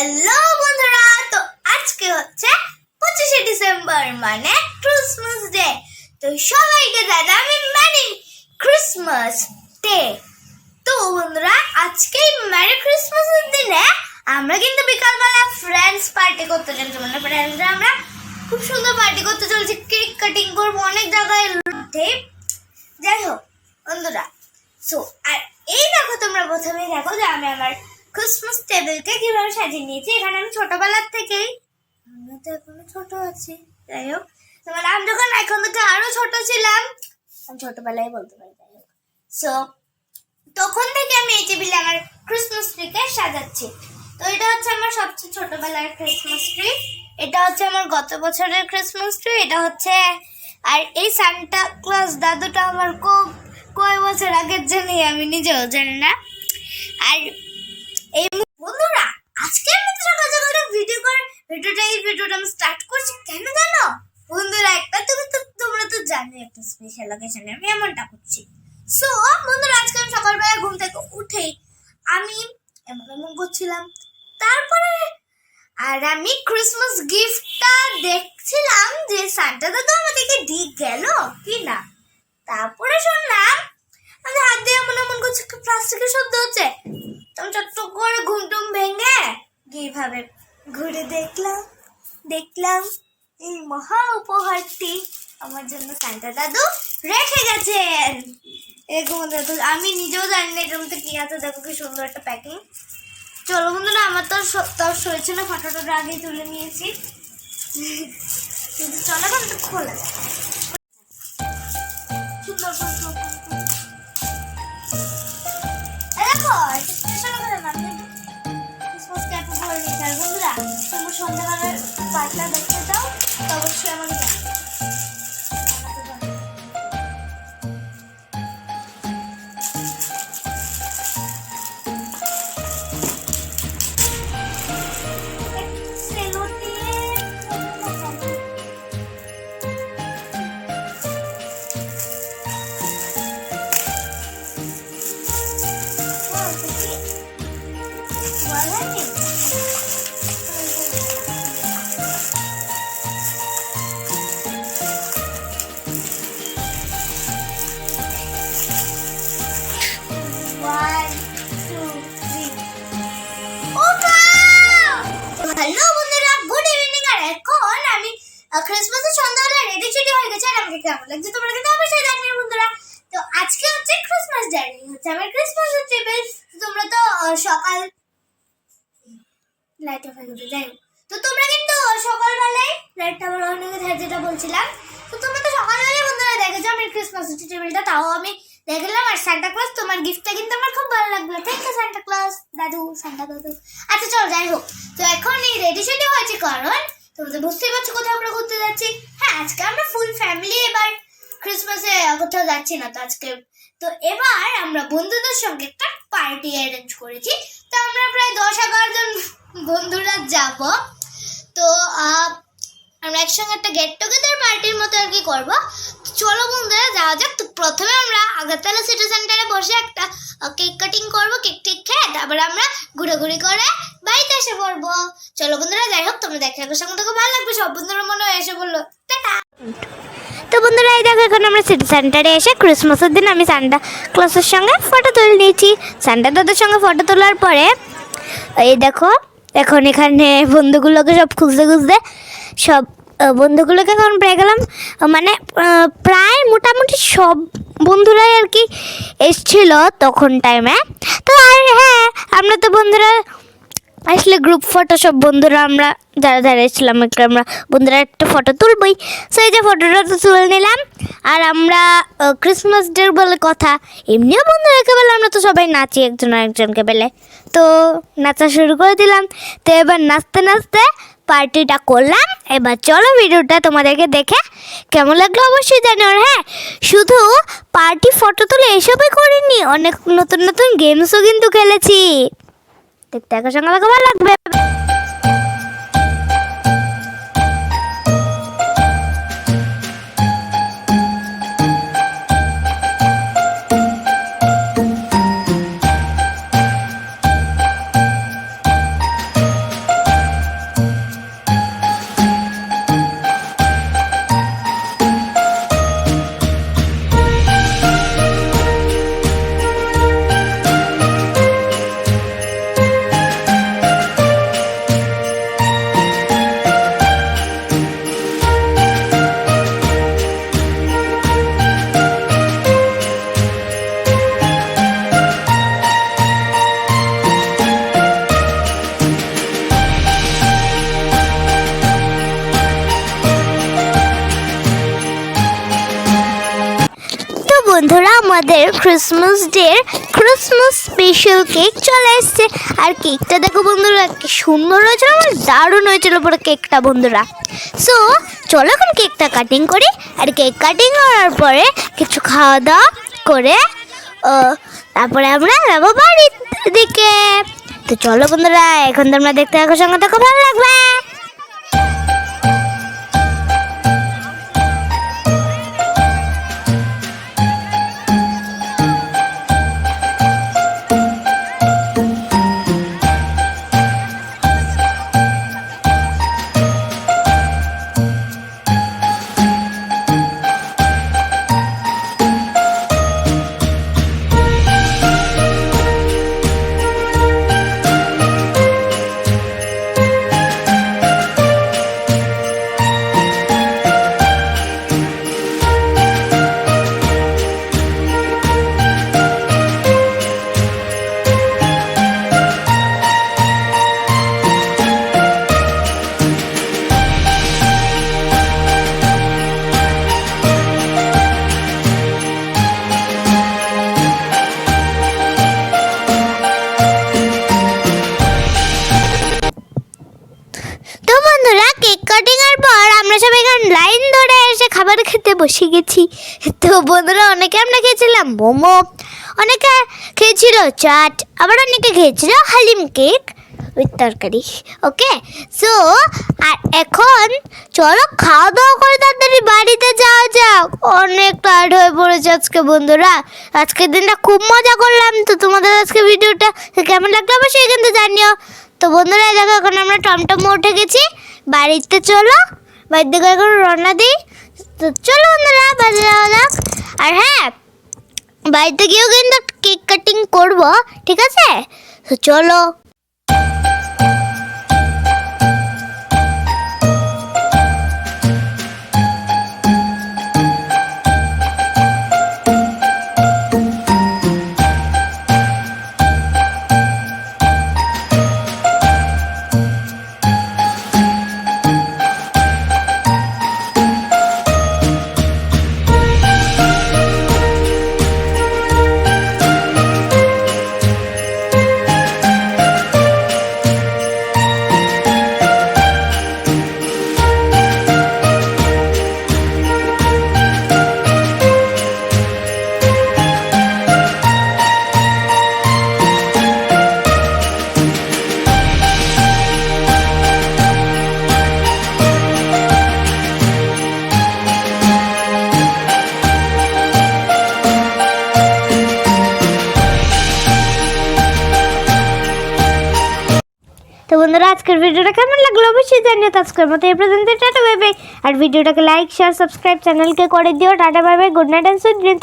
Hello বন্ধুরা, তো আজকে হচ্ছে 25শে ডিসেম্বর মানে ক্রিসমাস ডে। তো সবাইকে জানাই মেরি ক্রিসমাস ডে। তো বন্ধুরা, আজকে মেরি ক্রিসমাসের দিনে আমরা কিন্তু বিকালবেলা ফ্রেন্ডস পার্টি করতে চলছি। মানে ফ্রেন্ডসরা আমরা খুব সুন্দর পার্টি করতে চলছি, কেক কাটিং করবো অনেক জায়গায়। যাই হোক বন্ধুরা, সো আর এই দেখো, তোমরা প্রথমেই দেখো যে আমি আমার ক্রিসমাস টেবিলকে কিভাবে সাজিয়ে নিয়েছি। এখানে আমি ছোটবেলার থেকেই, আমরা তো এখনো ছোট আছি, যাই হোক মানে আমি যখন এখন থেকে আরো ছোট ছিলাম, আমি ছোটবেলায় বলতে পারি, যাই হোক সো তখন থেকে আমি এই টেবিলে আমার ক্রিসমাস ট্রিকে সাজাচ্ছি। তো এটা হচ্ছে আমার সবচেয়ে ছোটবেলার ক্রিসমাস ট্রি, এটা হচ্ছে আমার গত বছরের ক্রিসমাস ট্রি, এটা হচ্ছে, আর এই সান্টা ক্লজ দাদুটা আমার কয় বছর আগের জানি, আমি নিজেও জানি না। আর এই বন্ধুরা, আজকে আমি সকাল সকাল ভিডিওটা আমি স্টার্ট করছি কেন জানো বন্ধুরা? একটা তোমরা তো জানো একটা স্পেশাল অকেশনে আমি এমনটা করছি। সো বন্ধুরা, আজকে আমি সকালবেলা ঘুম থেকে উঠেই আমি এমন করছিলাম, তারপরে আর আমি ক্রিসমাস গিফটটা দেখছিলাম যে সান্টা দাদু আমাদেরকে দিয়ে গেল কি না। তারপরে শুনলাম আমি হাত দিয়ে এমন করছি, প্লাস্টিকের শব্দ হচ্ছে। তখন চট্ট করে ঘুমটুম ভেঙে কিভাবে ঘুরে দেখলাম এই মহা উপহারটি আমার জন্য সান্টা দাদু রেখে গেছেন। এরকম আমি নিজেও জানি না এটার মধ্যে কি আছে। দেখো কি সুন্দর একটা প্যাকিং। চলো বন্ধুরা, আমার তো সরেছে না, ফটোটা আগেই তুলে নিয়েছি, কিন্তু চলো একটু খোলা যায় সুন্দর বন্ধুরা। তোমার সন্ধ্যাবেলার পার্টটা দেখতে দাও, অবশ্যই আমাকে জানাবে। হ্যালো বন্ধুরা, গুড ইভিনিং। আর এখন আমি ক্রিসমাসের সন্ধ্যাবেলা রেডি হয়ে গেছে। আর আমাকে কেমন লাগছে তোমরা কিন্তু অবশ্যই জানিও বন্ধুরা। তো আজকে হচ্ছে ক্রিসমাস জার্নি, হচ্ছে আমার ক্রিসমাসের টেবিল। তোমরা তো সকাল লাইট অফ হয়ে গেছে, যাই হোক। তো তোমরা কিন্তু সকালবেলায় লাইটটা আমার অন হয়ে গেছে যেটা বলছিলাম। তো তোমরা তো সকালবেলায় বন্ধুরা দেখেছো আমার ক্রিসমাসের টেবিলটা, তাও আমি দেখলাম। আর সান্টা ক্লজ, তোমার গিফটটা কিন্তু আমার খুব ভালো লাগলো। থ্যাংক ইউ সান্টা ক্লজ দাদু, সান্টা দাদু। আচ্ছা চলো, যাই হোক। তো এখন এই রেডি সেডি হয়েছে, কারণ তোমরা বুঝতেই পারছো কোথাও আমরা ঘুরতে যাচ্ছি। হ্যাঁ, আজকে আমরা ফুল ফ্যামিলি এবার ক্রিসমাসে কোথাও যাচ্ছি না। তো আজকে তো এবার আমরা বন্ধুদের সঙ্গে একটা পার্টি অ্যারেঞ্জ করেছি। তো আমরা প্রায় 10-11 জন বন্ধুরা যাব। তো আমরা একসঙ্গে একটা গেট টুগেদার পার্টির মতো আর কি করবো। চলো বন্ধুরা যাওয়া যাক। তো প্রথমে আমরা আগরতলা সিটি সেন্টারে বসে একটা কেক কাটিং করবো, কেক টেক খেয়ে তারপরে আমরা ঘুরাঘুরি করে বাড়িতে এসে পড়বো। চলো বন্ধুরা, যাই হোক তোমরা দেখে একর সঙ্গে খুব ভালো লাগবে। সব বন্ধুরা মনে হয় এসে বললো টাটা। তো বন্ধুরা, এই দেখো এখন আমরা সিটি সেন্টারে এসে ক্রিসমাসের দিন আমি সান্টা ক্লজের সঙ্গে ফটো তুলে নিয়েছি। সান্টা দাদুর সঙ্গে ফটো তোলার পরে এই দেখো এখন এখানে বন্ধুগুলোকে সব খুঁজতে সব বন্ধুগুলোকে এখন পেয়ে গেলাম। মানে প্রায় মোটামুটি সব বন্ধুরাই আর কি এসছিল তখন টাইমে। তো আর হ্যাঁ, আমরা তো বন্ধুরা আসলে গ্রুপ ফটো সব বন্ধুরা আমরা যারা এসেছিলাম একটু আমরা বন্ধুরা একটা ফটো তুলবই। সো এই যে ফটোটা তো তুলে নিলাম। আর আমরা ক্রিসমাস ডে বলে কথা, এমনিও বন্ধুরাকে বেলে আমরা তো সবাই নাচি একজন আরেকজনকে বেলে। তো নাচা শুরু করে দিলাম। তো এবার নাচতে নাচতে পার্টিটা করলাম। এবার চলো ভিডিওটা তোমাদেরকে দেখে কেমন লাগলো অবশ্যই জানিও। আর হ্যাঁ, শুধু পার্টি ফটো তুলে এসবই করিনি, অনেক নতুন গেমসও কিন্তু খেলেছি। দেখতে একর সঙ্গে ভালো লাগবে। আমাদের ক্রিসমাস স্পেশাল কেক চলে এসছে। আর কেকটা দেখো বন্ধুরা, কি সুন্দর হয়েছিল, আমার দারুণ হয়েছিল পুরো কেকটা বন্ধুরা। সো চলো এখন কেকটা কাটিং করি। আর কেক কাটিং করার পরে কিছু খাওয়া দাওয়া করে তারপরে আমরা যাবো বাড়ির দিকে। তো চলো বন্ধুরা, এখন তোমরা দেখতে থাকো, সঙ্গে থাকো, ভালো লাগবে। তো বন্ধুরা, কেক কাটিং এর পর আমরা সবাই এখানে লাইন ধরে এসে খাবার খেতে বসে গেছি। তো বন্ধুরা, অনেকে আমরা খেয়েছিলাম মোমো, অনেকে খেয়েছিল চাট, আবার অনেকে খেয়েছিল হালিম কেক উইথ তরকারি। ওকে, সো আর এখন চলো খাওয়া দাওয়া করে তাড়াতাড়ি বাড়িতে যাওয়া যাক। অনেক টায়ার্ড হয়ে পড়েছে আজকে বন্ধুরা। আজকের দিনটা খুব মজা করলাম। তো তোমাদের আজকে ভিডিওটা কেমন লাগলো অবশ্যই কিন্তু জানিও। তো বন্ধুরা, দেখো এখন আমরা টমটমে উঠে গেছি, বাড়িতে চলো, বাড়ির দিকে এখন রওনা দিই। তো চলো বন্ধুরা, বাড়ি যাওয়া যাক। আর হ্যাঁ, বাড়িতে গিয়েও কিন্তু কেক কাটিং করবো, ঠিক আছে? তো চলো। তো বন্ধুরা, আজকের ভিডিওটা কেমন লাগলো অবশ্যই জানিও। আজকের মতো এই পর্যন্ত, টাটা বাই বাই। আর ভিডিওটাকে লাইক, শেয়ার, সাবস্ক্রাইব চ্যানেলকে করে দিও। Tata bye bye, good night and sweet dream.